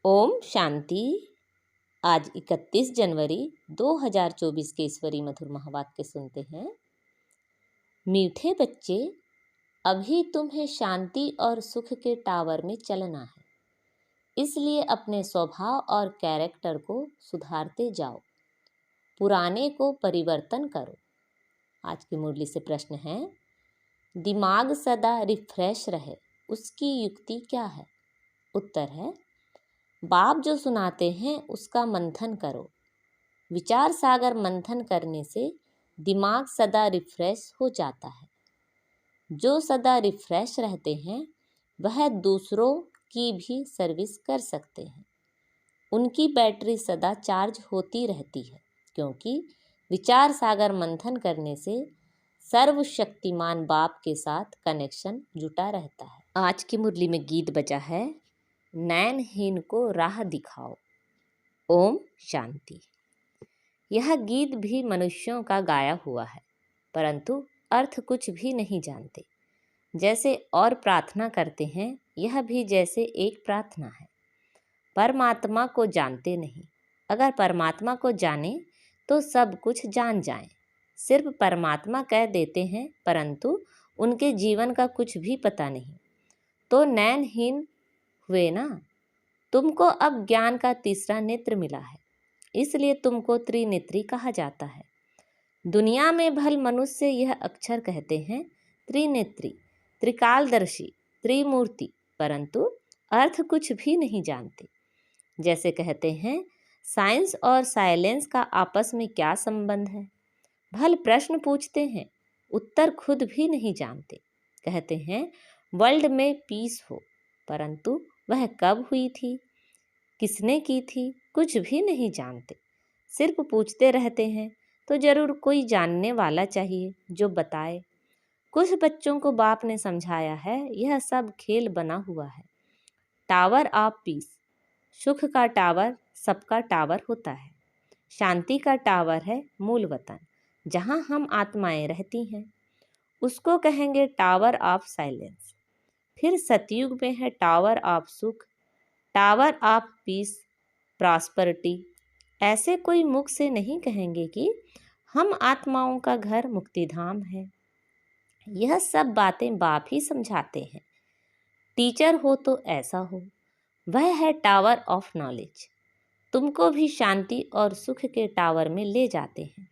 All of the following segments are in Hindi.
ओम शांति। आज 31 जनवरी 2024 के ईश्वरी मधुर महावाक्य सुनते हैं। मीठे बच्चे, अभी तुम्हें शांति और सुख के टावर में चलना है, इसलिए अपने स्वभाव और कैरेक्टर को सुधारते जाओ, पुराने को परिवर्तन करो। आज की मुरली से प्रश्न है, दिमाग सदा रिफ्रेश रहे, उसकी युक्ति क्या है? उत्तर है, बाप जो सुनाते हैं उसका मंथन करो। विचार सागर मंथन करने से दिमाग सदा रिफ्रेश हो जाता है। जो सदा रिफ्रेश रहते हैं वह दूसरों की भी सर्विस कर सकते हैं। उनकी बैटरी सदा चार्ज होती रहती है, क्योंकि विचार सागर मंथन करने से सर्वशक्तिमान बाप के साथ कनेक्शन जुटा रहता है। आज की मुरली में गीत बजा है, नैनहीन को राह दिखाओ। ओम शांति। यह गीत भी मनुष्यों का गाया हुआ है, परंतु अर्थ कुछ भी नहीं जानते। जैसे और प्रार्थना करते हैं, यह भी जैसे एक प्रार्थना है। परमात्मा को जानते नहीं। अगर परमात्मा को जाने तो सब कुछ जान जाएं। सिर्फ परमात्मा कह देते हैं, परंतु उनके जीवन का कुछ भी पता नहीं, तो नैनहीन हुए ना। तुमको अब ज्ञान का तीसरा नेत्र मिला है, इसलिए तुमको त्रिनेत्री कहा जाता है। दुनिया में भल मनुष्य यह अक्षर कहते हैं त्रिनेत्री, त्रिकालदर्शी, त्रिमूर्ति, परंतु अर्थ कुछ भी नहीं जानते। जैसे कहते हैं, साइंस और साइलेंस का आपस में क्या संबंध है? भल प्रश्न पूछते हैं, उत्तर खुद भी नहीं जानते। कहते हैं वर्ल्ड में पीस हो, परंतु वह कब हुई थी, किसने की थी, कुछ भी नहीं जानते। सिर्फ पूछते रहते हैं, तो जरूर कोई जानने वाला चाहिए जो बताए। कुछ बच्चों को बाप ने समझाया है, यह सब खेल बना हुआ है। टावर ऑफ पीस, सुख का टावर सबका टावर होता है। शांति का टावर है मूल वतन, जहाँ हम आत्माएं रहती हैं, उसको कहेंगे टावर ऑफ साइलेंस। फिर सतयुग में है टावर ऑफ सुख, टावर ऑफ पीस, प्रॉस्पेरिटी। ऐसे कोई मुख से नहीं कहेंगे कि हम आत्माओं का घर मुक्तिधाम है। यह सब बातें बाप ही समझाते हैं। टीचर हो तो ऐसा हो, वह है टावर ऑफ नॉलेज। तुमको भी शांति और सुख के टावर में ले जाते हैं।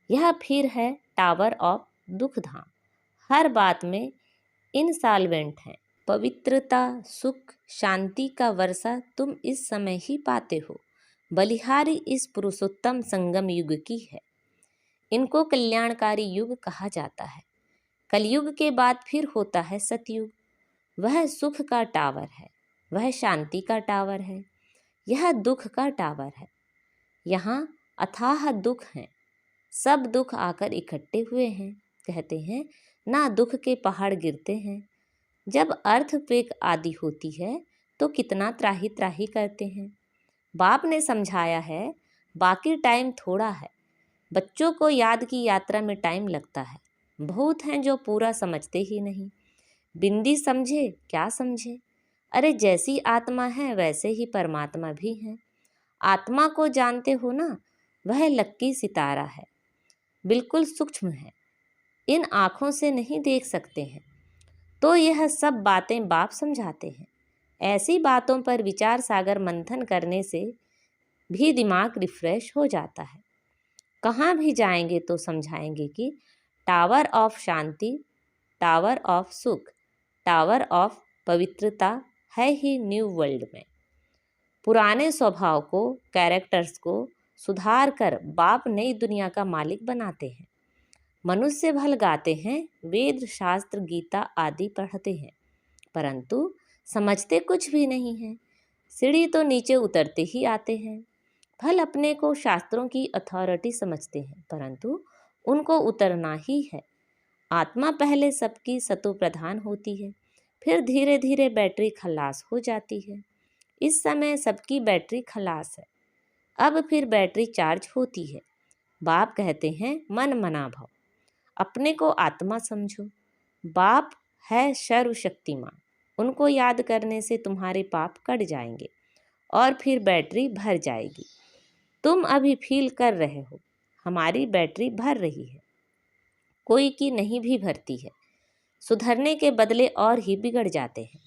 यह फिर है टावर ऑफ दुख धाम। हर बात में इंसॉल्वेंट है। पवित्रता, सुख, शांति का वर्षा तुम इस समय ही पाते हो। बलिहारी इस पुरुषोत्तम संगम युग की है। इनको कल्याणकारी युग कहा जाता है। कलयुग के बाद फिर होता है सतयुग। वह सुख का टावर है, वह शांति का टावर है, यह दुख का टावर है। यहाँ अथाह दुख हैं, सब दुख आकर इकट्ठे हुए हैं। कहते हैं ना, दुख के पहाड़ गिरते हैं। जब अर्थक्वेक आदि होती है तो कितना त्राही त्राही करते हैं। बाप ने समझाया है, बाकी टाइम थोड़ा है। बच्चों को याद की यात्रा में टाइम लगता है। बहुत हैं जो पूरा समझते ही नहीं। बिंदी समझे क्या समझे? अरे जैसी आत्मा है वैसे ही परमात्मा भी है। आत्मा को जानते हो ना, वह लक्की सितारा है, बिल्कुल सूक्ष्म है, इन आँखों से नहीं देख सकते हैं। तो यह सब बातें बाप समझाते हैं। ऐसी बातों पर विचार सागर मंथन करने से भी दिमाग रिफ्रेश हो जाता है। कहाँ भी जाएंगे तो समझाएंगे कि tower of Shanti, tower of सुख, टावर ऑफ पवित्रता है ही न्यू वर्ल्ड में। पुराने स्वभाव को, कैरेक्टर्स को सुधार कर बाप नई दुनिया का मालिक बनाते हैं। मनुष्य भल गाते हैं, वेद शास्त्र गीता आदि पढ़ते हैं, परंतु समझते कुछ भी नहीं है। सीढ़ी तो नीचे उतरते ही आते हैं। भल अपने को शास्त्रों की अथॉरिटी समझते हैं, परंतु उनको उतरना ही है। आत्मा पहले सबकी सतो प्रधान होती है, फिर धीरे धीरे बैटरी खलास हो जाती है। इस समय सबकी बैटरी खलास है, अब फिर बैटरी चार्ज होती है। बाप कहते हैं मन मना भव, अपने को आत्मा समझो। बाप है सर्वशक्तिमान, उनको याद करने से तुम्हारे पाप कट जाएंगे और फिर बैटरी भर जाएगी। तुम अभी फील कर रहे हो हमारी बैटरी भर रही है, कोई की नहीं भी भरती है। सुधरने के बदले और ही बिगड़ जाते हैं।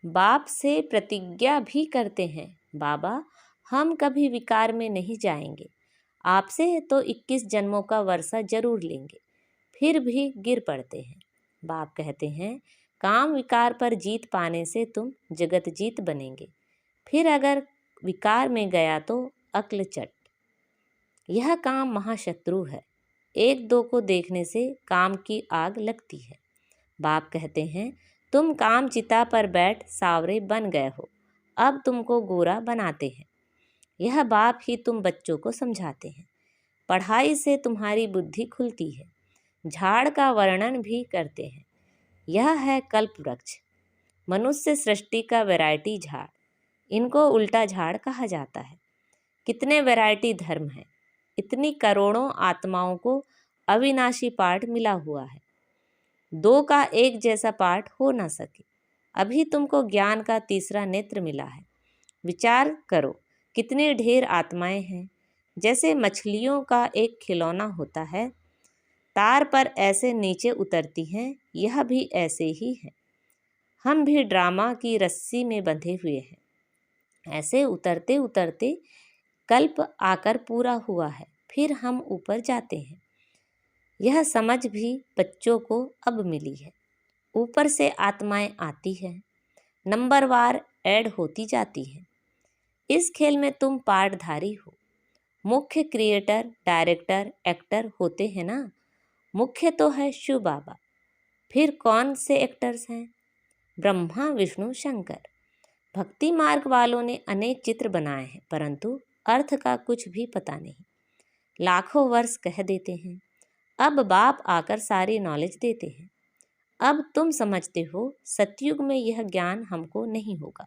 बाप से प्रतिज्ञा भी करते हैं, बाबा हम कभी विकार में नहीं जाएंगे, आपसे तो 21 जन्मों का वर्षा जरूर लेंगे, फिर भी गिर पड़ते हैं। बाप कहते हैं काम विकार पर जीत पाने से तुम जगत जीत बनेंगे, फिर अगर विकार में गया तो अक्ल चट। यह काम महाशत्रु है, एक दो को देखने से काम की आग लगती है। बाप कहते हैं तुम काम चिता पर बैठ सावरे बन गए हो, अब तुमको गोरा बनाते हैं। यह बाप ही तुम बच्चों को समझाते हैं। पढ़ाई से तुम्हारी बुद्धि खुलती है। झाड़ का वर्णन भी करते हैं, यह है कल्प वृक्ष। मनुष्य सृष्टि का वैरायटी झाड़, इनको उल्टा झाड़ कहा जाता है। कितने वैरायटी धर्म हैं, इतनी करोड़ों आत्माओं को अविनाशी पाठ मिला हुआ है, दो का एक जैसा पाठ हो ना सके। अभी तुमको ज्ञान का तीसरा नेत्र मिला है। विचार करो कितनी ढेर आत्माएं हैं। जैसे मछलियों का एक खिलौना होता है, तार पर ऐसे नीचे उतरती हैं, यह भी ऐसे ही है। हम भी ड्रामा की रस्सी में बंधे हुए हैं, ऐसे उतरते उतरते कल्प आकर पूरा हुआ है, फिर हम ऊपर जाते हैं। यह समझ भी बच्चों को अब मिली है। ऊपर से आत्माएं आती हैं, नंबरवार ऐड होती जाती हैं। इस खेल में तुम पार्टधारी हो। मुख्य क्रिएटर, डायरेक्टर, एक्टर होते हैं ना। मुख्य तो है शिव बाबा, फिर कौन से एक्टर्स हैं? ब्रह्मा, विष्णु, शंकर। भक्ति मार्ग वालों ने अनेक चित्र बनाए हैं, परंतु अर्थ का कुछ भी पता नहीं। लाखों वर्ष कह देते हैं। अब बाप आकर सारी नॉलेज देते हैं। अब तुम समझते हो सतयुग में यह ज्ञान हमको नहीं होगा।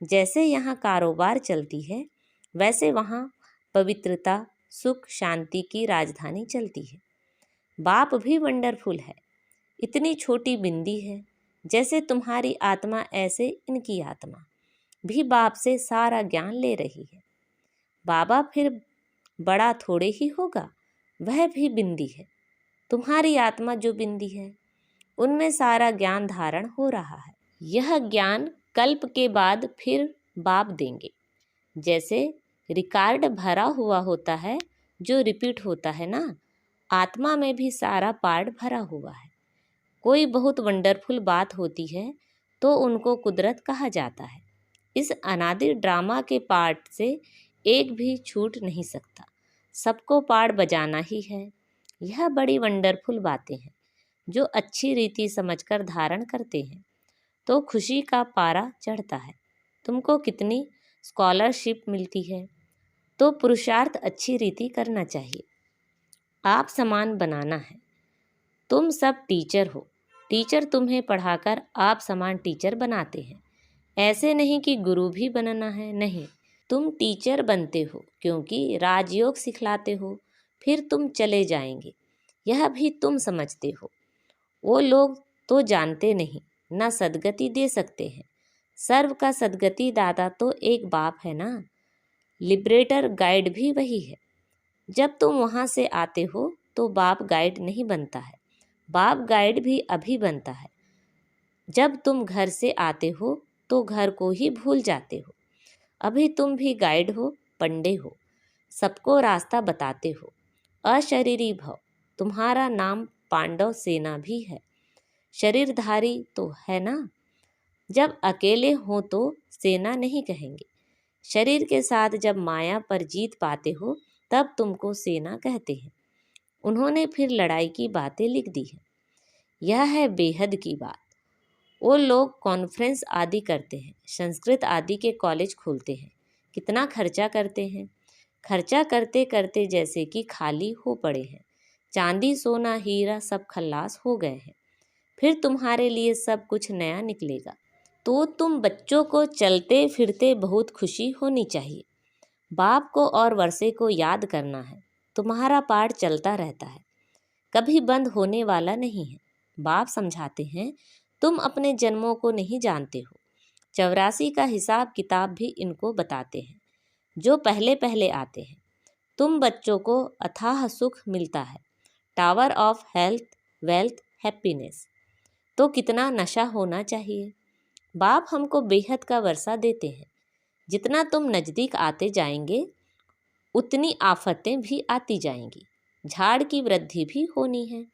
जैसे यहाँ कारोबार चलती है, वैसे वहाँ पवित्रता, सुख, शांति की राजधानी चलती है। बाप भी वंडरफुल है। इतनी छोटी बिंदी है, जैसे तुम्हारी आत्मा ऐसे इनकी आत्मा भी बाप से सारा ज्ञान ले रही है। बाबा फिर बड़ा थोड़े ही होगा, वह भी बिंदी है। तुम्हारी आत्मा जो बिंदी है, उनमें सारा ज्ञान धारण हो रहा है। यह ज्ञान कल्प के बाद फिर बाप देंगे। जैसे रिकॉर्ड भरा हुआ होता है, जो रिपीट होता है ना, आत्मा में भी सारा पार्ट भरा हुआ है। कोई बहुत वंडरफुल बात होती है तो उनको कुदरत कहा जाता है। इस अनादि ड्रामा के पार्ट से एक भी छूट नहीं सकता, सबको पार्ट बजाना ही है। यह बड़ी वंडरफुल बातें हैं जो अच्छी रीति समझकर धारण करते हैं तो खुशी का पारा चढ़ता है। तुमको कितनी स्कॉलरशिप मिलती है, तो पुरुषार्थ अच्छी रीति करना चाहिए। आप समान बनाना है। तुम सब टीचर हो, टीचर तुम्हें पढ़ाकर आप समान टीचर बनाते हैं। ऐसे नहीं कि गुरु भी बनना है, नहीं, तुम टीचर बनते हो क्योंकि राजयोग सिखलाते हो, फिर तुम चले जाएंगे, यह भी तुम समझते हो। वो लोग तो जानते नहीं, ना सदगति दे सकते हैं। सर्व का सदगति दाता तो एक बाप है ना। लिबरेटर गाइड भी वही है। जब तुम वहाँ से आते हो तो बाप गाइड नहीं बनता है, बाप गाइड भी अभी बनता है। जब तुम घर से आते हो तो घर को ही भूल जाते हो। अभी तुम भी गाइड हो, पंडे हो, सबको रास्ता बताते हो। अशरीरी भव, तुम्हारा नाम पांडव सेना भी है। शरीरधारी तो है ना। जब अकेले हो तो सेना नहीं कहेंगे, शरीर के साथ जब माया पर जीत पाते हो तब तुमको सेना कहते हैं। उन्होंने फिर लड़ाई की बातें लिख दी है। यह है बेहद की बात। वो लोग कॉन्फ्रेंस आदि करते हैं, संस्कृत आदि के कॉलेज खोलते हैं, कितना खर्चा करते हैं। खर्चा करते करते जैसे कि खाली हो पड़े हैं, चांदी सोना हीरा सब खल्लास हो गए हैं। फिर तुम्हारे लिए सब कुछ नया निकलेगा। तो तुम बच्चों को चलते फिरते बहुत खुशी होनी चाहिए। बाप को और वर्षे को याद करना है। तुम्हारा पाठ चलता रहता है, कभी बंद होने वाला नहीं है। बाप समझाते हैं तुम अपने जन्मों को नहीं जानते हो, 84 का हिसाब किताब भी इनको बताते हैं, जो पहले पहले आते हैं। तुम बच्चों को अथाह सुख मिलता है, tower of health, wealth, happiness. तो कितना नशा होना चाहिए। बाप हमको बेहद का वर्षा देते हैं। जितना तुम नज़दीक आते जाएंगे उतनी आफतें भी आती जाएंगी। झाड़ की वृद्धि भी होनी है।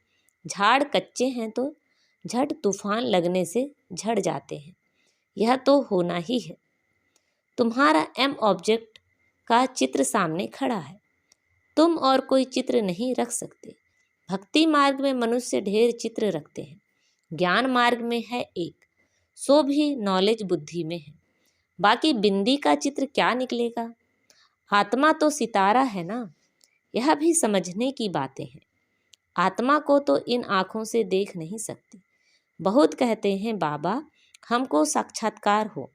झाड़ कच्चे हैं तो झट तूफान लगने से झड़ जाते हैं। यह तो होना ही है। तुम्हारा एम ऑब्जेक्ट का चित्र सामने खड़ा है। तुम और कोई चित्र नहीं रख सकते। भक्ति मार्ग में मनुष्य ढेर चित्र रखते हैं। ज्ञान मार्ग में है एक, सो भी नॉलेज बुद्धि में है। बाकी बिंदी का चित्र क्या निकलेगा। आत्मा तो सितारा है ना। यह भी समझने की बातें हैं। आत्मा को तो इन आँखों से देख नहीं सकते। बहुत कहते हैं बाबा हमको साक्षात्कार हो,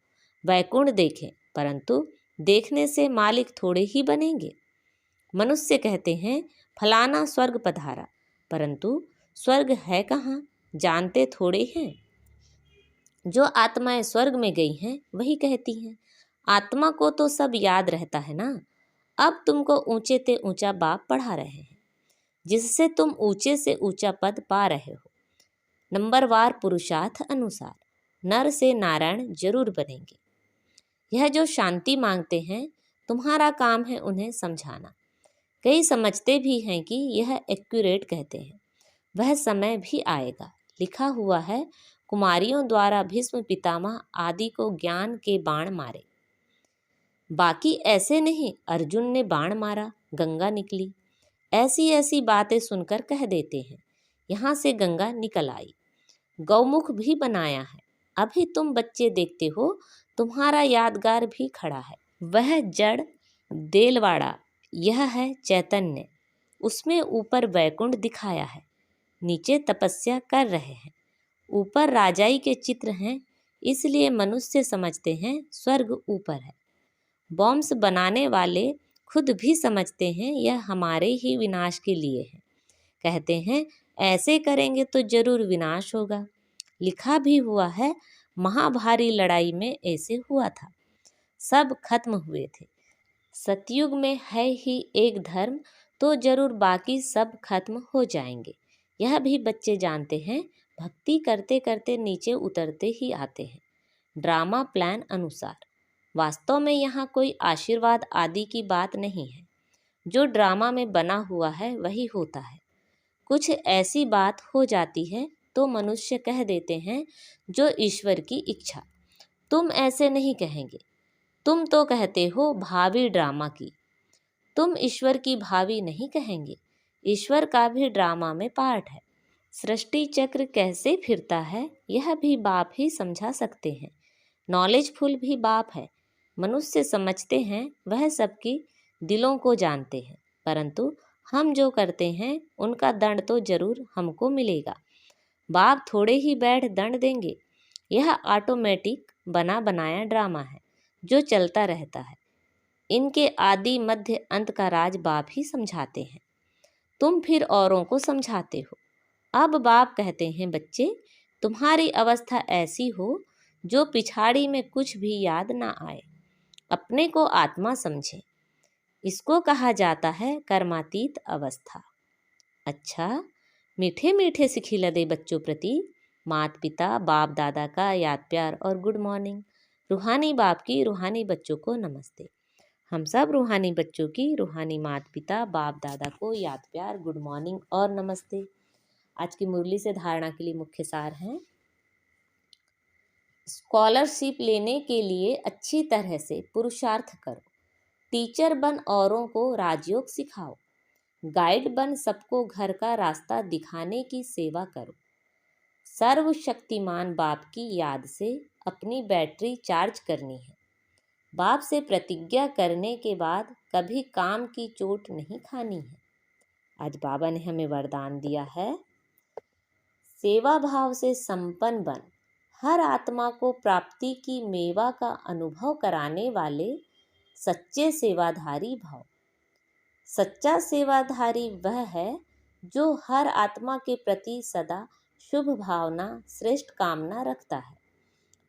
वैकुंठ देखें, परंतु देखने से मालिक थोड़े ही बनेंगे। मनुष्य कहते हैं फलाना स्वर्ग पधारा, परंतु स्वर्ग है कहाँ, जानते थोड़े हैं। जो आत्माएं स्वर्ग में गई हैं वही कहती हैं। आत्मा को तो सब याद रहता है ना। अब तुमको ऊंचे ते ऊंचा बाप पढ़ा रहे हैं, जिससे तुम ऊंचे से ऊंचा पद पा रहे हो। नंबरवार पुरुषार्थ अनुसार नर से नारायण जरूर बनेंगे। यह जो शांति मांगते हैं, तुम्हारा काम है उन्हें समझाना। कई समझते भी हैं कि यह एक्यूरेट कहते हैं। वह समय भी आएगा। लिखा हुआ है कुमारियों द्वारा भीष्म पितामह आदि को ज्ञान के बाण मारे। बाकी ऐसे नहीं अर्जुन ने बाण मारा गंगा निकली। ऐसी ऐसी बातें सुनकर कह देते हैं यहाँ से गंगा निकल आई। गौमुख भी बनाया है। अभी तुम बच्चे देखते हो, तुम्हारा यादगार भी खड़ा है। वह जड़ देलवाड़ा, यह है चैतन्य। उसमें ऊपर वैकुंठ दिखाया है, नीचे तपस्या कर रहे हैं। ऊपर राजाई के चित्र हैं, इसलिए मनुष्य समझते हैं स्वर्ग ऊपर है। बॉम्ब्स बनाने वाले खुद भी समझते हैं यह हमारे ही विनाश के लिए है। कहते हैं ऐसे करेंगे तो जरूर विनाश होगा। लिखा भी हुआ है महाभारी लड़ाई में ऐसे हुआ था, सब खत्म हुए थे। सतयुग में है ही एक धर्म, तो जरूर बाकी सब खत्म हो जाएंगे। यह भी बच्चे जानते हैं। भक्ति करते करते नीचे उतरते ही आते हैं ड्रामा प्लान अनुसार। वास्तव में यहाँ कोई आशीर्वाद आदि की बात नहीं है। जो ड्रामा में बना हुआ है वही होता है। कुछ ऐसी बात हो जाती है तो मनुष्य कह देते हैं जो ईश्वर की इच्छा। तुम ऐसे नहीं कहेंगे। तुम तो कहते हो भावी ड्रामा की। तुम ईश्वर की भावी नहीं कहेंगे। ईश्वर का भी ड्रामा में पार्ट है। सृष्टि चक्र कैसे फिरता है यह भी बाप ही समझा सकते हैं। नॉलेजफुल भी बाप है। मनुष्य समझते हैं वह सबकी दिलों को जानते हैं, परंतु हम जो करते हैं उनका दंड तो जरूर हमको मिलेगा। बाप थोड़े ही बैठ दंड देंगे। यह ऑटोमेटिक बना बनाया ड्रामा है जो चलता रहता है। इनके आदि मध्य अंत का राज बाप ही समझाते हैं। तुम फिर औरों को समझाते हो। अब बाप कहते हैं बच्चे तुम्हारी अवस्था ऐसी हो जो पिछाड़ी में कुछ भी याद ना आए, अपने को आत्मा समझे। इसको कहा जाता है कर्मातीत अवस्था। अच्छा, मीठे मीठे से खिला दे बच्चों प्रति माता पिता बाप दादा का याद प्यार और गुड मॉर्निंग। रूहानी बाप की रूहानी बच्चों को नमस्ते। हम सब रूहानी बच्चों की रूहानी माता पिता बाप दादा को याद प्यार गुड मॉर्निंग और नमस्ते। आज की मुरली से धारणा के लिए मुख्य सार हैं। स्कॉलरशिप लेने के लिए अच्छी तरह से पुरुषार्थ करो। टीचर बन औरों को राजयोग सिखाओ। गाइड बन सबको घर का रास्ता दिखाने की सेवा करो। सर्वशक्तिमान बाप की याद से अपनी बैटरी चार्ज करनी है। बाप से प्रतिज्ञा करने के बाद कभी काम की चोट नहीं खानी है। आज बाबा ने हमें वरदान दिया है, सेवा भाव से संपन्न बन। हर आत्मा को प्राप्ति की मेवा का अनुभव कराने वाले सच्चे सेवाधारी भाव। सच्चा सेवाधारी वह है जो हर आत्मा के प्रति सदा शुभ भावना श्रेष्ठ कामना रखता है।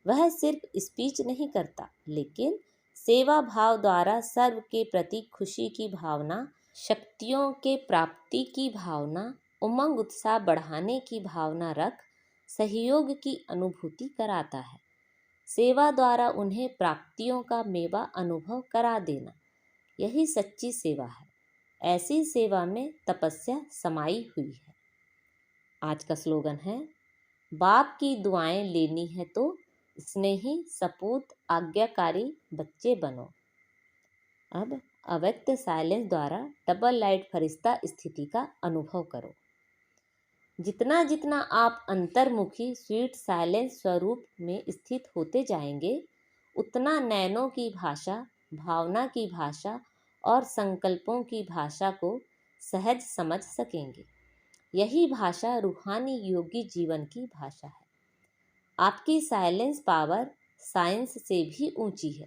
वह सिर्फ स्पीच नहीं करता, लेकिन सेवा भाव द्वारा सर्व के प्रति खुशी की भावना, शक्तियों के प्राप्ति की भावना, उमंग उत्साह बढ़ाने की भावना रख सहयोग की अनुभूति कराता है। सेवा द्वारा उन्हें प्राप्तियों का मेवा अनुभव करा देना, यही सच्ची सेवा है। ऐसी सेवा में तपस्या समाई हुई है। आज का स्लोगन है, बाप की दुआएं लेनी है तो स्नेही सपूत आज्ञाकारी बच्चे बनो। अब अव्यक्त साइलेंस द्वारा डबल लाइट फरिश्ता स्थिति का अनुभव करो। जितना जितना आप अंतर्मुखी स्वीट साइलेंस स्वरूप में स्थित होते जाएंगे, उतना नैनों की भाषा, भावना की भाषा और संकल्पों की भाषा को सहज समझ सकेंगे। यही भाषा रूहानी योगी जीवन की भाषा है। आपकी साइलेंस पावर साइंस से भी ऊंची है।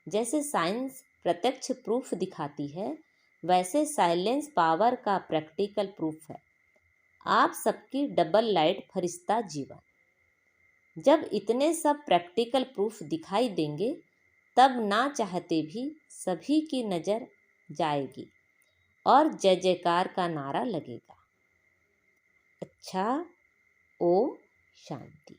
जैसे साइंस प्रत्यक्ष प्रूफ दिखाती है, वैसे साइलेंस पावर का प्रैक्टिकल प्रूफ है आप सबकी डबल लाइट फरिश्ता जीवन। जब इतने सब प्रैक्टिकल प्रूफ दिखाई देंगे, तब ना चाहते भी सभी की नज़र जाएगी और जय जयकार का नारा लगेगा। अच्छा, ओम शांति।